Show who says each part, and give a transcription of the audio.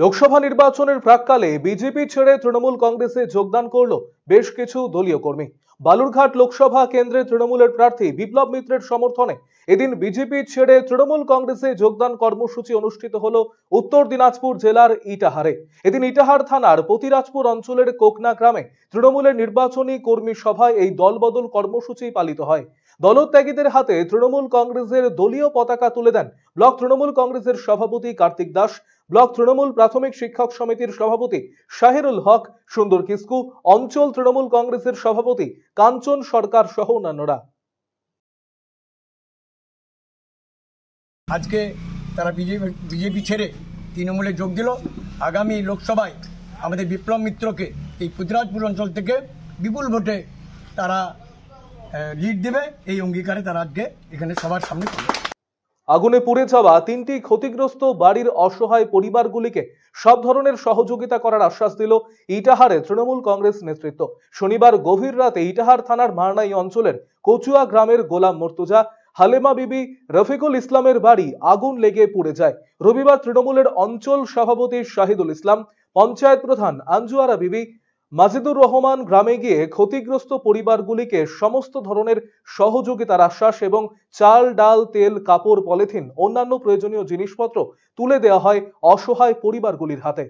Speaker 1: লোকসভা নির্বাচনের প্রাক্কালে বিজেপি ছেড়ে তৃণমূল কংগ্রেসে যোগদান করল বেশ কিছু দলীয় কর্মী। বালুরঘাট লোকসভা কেন্দ্রে তৃণমূলের প্রার্থী বিপ্লব মিত্রের সমর্থনে এদিন বিজেপি ছেড়ে তৃণমূল কংগ্রেসে যোগদান কর্মসূচি অনুষ্ঠিত হলো উত্তর দিনাজপুর জেলার ইটাহারে। এদিন ইটাহার থানার পতিরাজপুর অঞ্চলের কোকনা গ্রামে তৃণমূলের নির্বাচনী কর্মী সভায় এই দলবদল কর্মসূচি পালিত হয়। দলত্যাগীদের হাতে তৃণমূল কংগ্রেসের দলীয় পতাকা তুলে দেন ব্লক তৃণমূল কংগ্রেসের সভাপতি কার্তিক দাস, ব্লক তৃণমূল প্রাথমিক শিক্ষক সমিতির সভাপতি শাহিরুল হক, সুন্দর কিসকু, অঞ্চল তৃণমূল কংগ্রেসের সভাপতি কাঞ্চন সরকার সহ অন্যান্যরা।
Speaker 2: আজকে তারা বিজেপি ছেড়ে তৃণমূলে যোগ দিল। আগামী লোকসভায় আমাদের বিপ্লব মিত্রকে এই পতিরাজপুর অঞ্চল থেকে বিপুল ভোটে তারা লিড দেবে, এই অঙ্গীকারে তারা আজকে এখানে সবার সামনে করবে।
Speaker 1: আগুনে পুড়ে যাওয়া ৩টি ক্ষতিগ্রস্ত বাড়ির অসহায় পরিবারগুলিকে সব ধরনের সহযোগিতা করার আশ্বাস দিল ইটাহারে তৃণমূল কংগ্রেস নেতৃত্ব। শনিবার গভীর রাতে ইটাহার থানার মারনাই অঞ্চলের কচুয়া গ্রামের গোলাম মর্তুজা, হালেমা বিবি, রফিকুল ইসলামের বাড়ি আগুন লেগে পুড়ে যায়। রবিবার তৃণমূলের অঞ্চল সভাপতি শাহিদুল ইসলাম, পঞ্চায়েত প্রধান আঞ্জুয়ারা বিবি, মাজিদুর রহমান গ্রামে গিয়ে ক্ষতিগ্রস্ত পরিবারগুলিকে সমস্ত ধরনের সহযোগিতার আশ্বাস এবং চাল, ডাল, তেল, কাপড়, পলিথিন, অন্যান্য প্রয়োজনীয় জিনিসপত্র তুলে দেওয়া হয় অসহায় পরিবারগুলির হাতে।